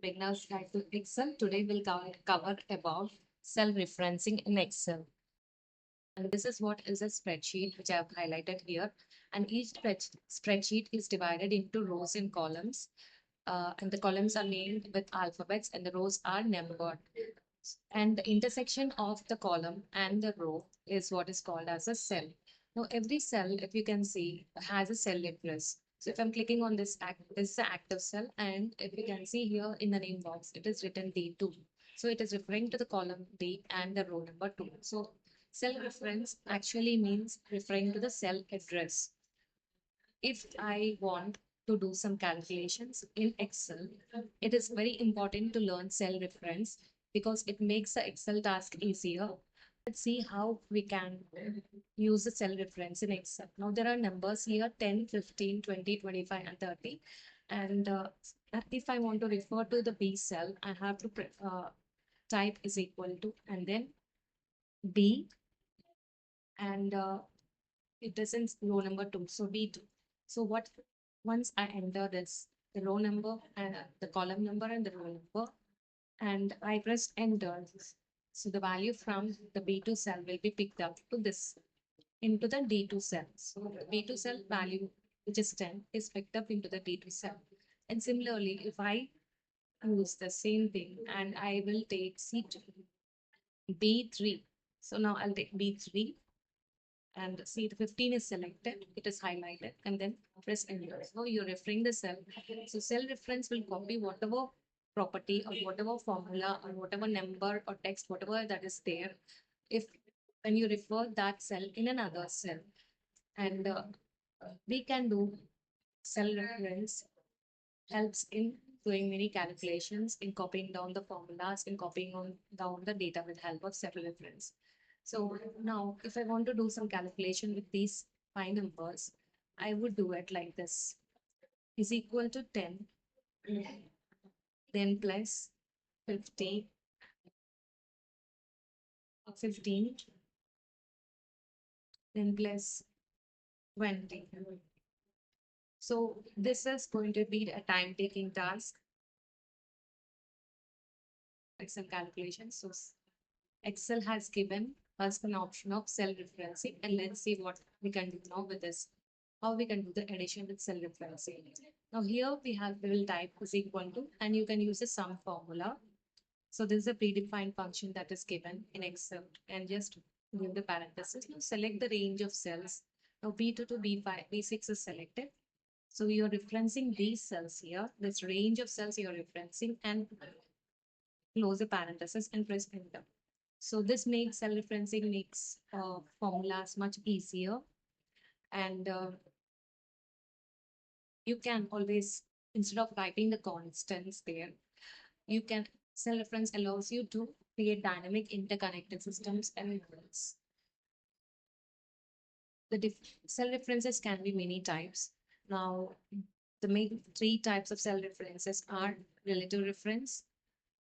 beginner's guide to Excel. Today we'll cover about cell referencing in Excel. And this is what is a spreadsheet, which I have highlighted here. And each spreadsheet is divided into rows and columns. And the columns are named with alphabets and the rows are numbered. And the intersection of the column and the row is what is called as a cell. Now, every cell, if you can see, has a cell address. So if I'm clicking on this, this is an active cell. And if you can see here in the name box, it is written D2. So it is referring to the column D and the row number 2. So cell reference actually means referring to the cell address. If I want to do some calculations in Excel, it is very important to learn cell reference because it makes the Excel task easier. Let's see how we can use the cell reference in Excel. Now there are numbers here 10, 15, 20, 25 and 30. And if I want to refer to the B cell, I have to type is equal to and then B and it is in row number 2. So B2. So what once I enter this, the row number and the column number and the row number, and I press enter. So the value from the B2 cell will be picked up to this into the D2 cell. So the B2 cell value, which is 10, is picked up into the D2 cell. And similarly, if I use the same thing and I will take C2, B3. So now I'll take B3 and see the 15 is selected, it is highlighted, and then press enter. So you're referring the cell. So cell reference will copy whatever property or whatever formula or whatever number or text, whatever that is there. If when you refer that cell in another cell, and we can do cell reference helps in doing many calculations, in copying down the formulas, in copying down the data with help of cell reference. So now if I want to do some calculation with these 5 numbers, I would do it like this is equal to 10, then plus 50, 15, then plus 20. So this is going to be a time taking task, like some calculation. So Excel has given us an option of cell referencing, and let's see what we can do now with this. How we can do the addition with cell referencing. Now here we will type is equal to, and you can use the sum formula. So this is a predefined function that is given in Excel, and just give the parenthesis. Now select the range of cells. Now B2 to B5, B6 is selected. So you're referencing these cells here, this range of cells you're referencing, and close the parenthesis and press enter. So this makes cell referencing makes formulas much easier, and you can always, instead of typing the constants there, you can cell reference allows you to create dynamic interconnected systems and models. The cell references can be many types. Now, the main 3 types of cell references are relative reference,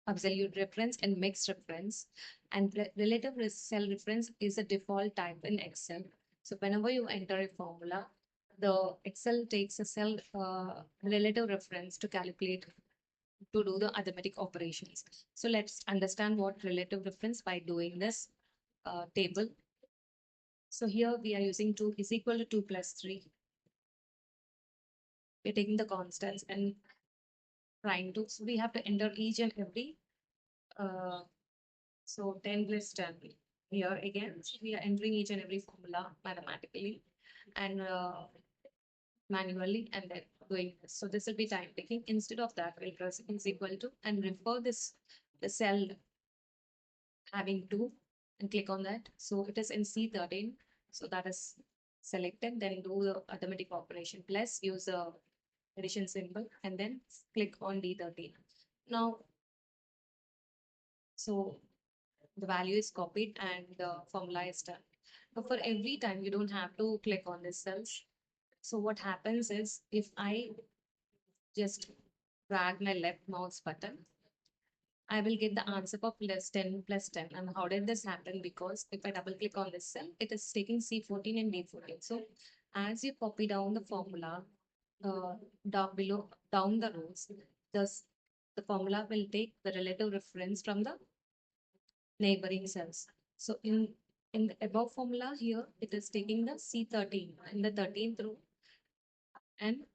absolute reference, and mixed reference. And relative cell reference is a default type in Excel. So whenever you enter a formula, the Excel takes a cell relative reference to calculate to do the arithmetic operations. So let's understand what relative reference by doing this table. So here we are using 2 is equal to 2 plus 3. We're taking the constants and trying to, so we have to enter each and every uh, so 10 plus 10 here again. So we are entering each and every formula mathematically and manually and then doing this. So this will be time taking. Instead of that, we'll press is equal to and refer this the cell having 2 and click on that. So it is in C13. So that is selected. Then do the arithmetic operation plus use a addition symbol and then click on D13. Now, so the value is copied and the formula is done. But for every time, you don't have to click on the cells. So what happens is if I just drag my left mouse button, I will get the answer for plus 10 plus 10. And how did this happen? Because if I double click on this cell, it is taking C14 and D14. So as you copy down the formula down below, down the rows, the the formula will take the relative reference from the neighboring cells. So in the above formula here, it is taking the C13 in the 13th row and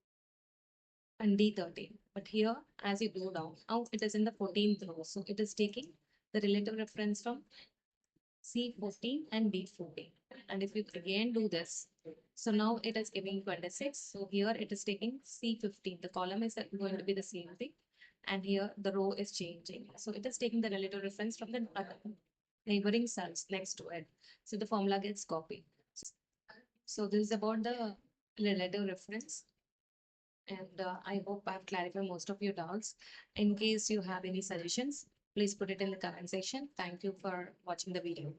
D13. But here, as you go down, now it is in the 14th row. So it is taking the relative reference from C14 and D14. And if you again do this, so now it is giving 26. So here it is taking C15. The column is going to be the same thing. And here the row is changing. So it is taking the relative reference from the neighboring cells next to it. So the formula gets copied. So this is about the relative reference. And I hope I've clarified most of your doubts. In case you have any suggestions, please put it in the comment section. Thank you for watching the video.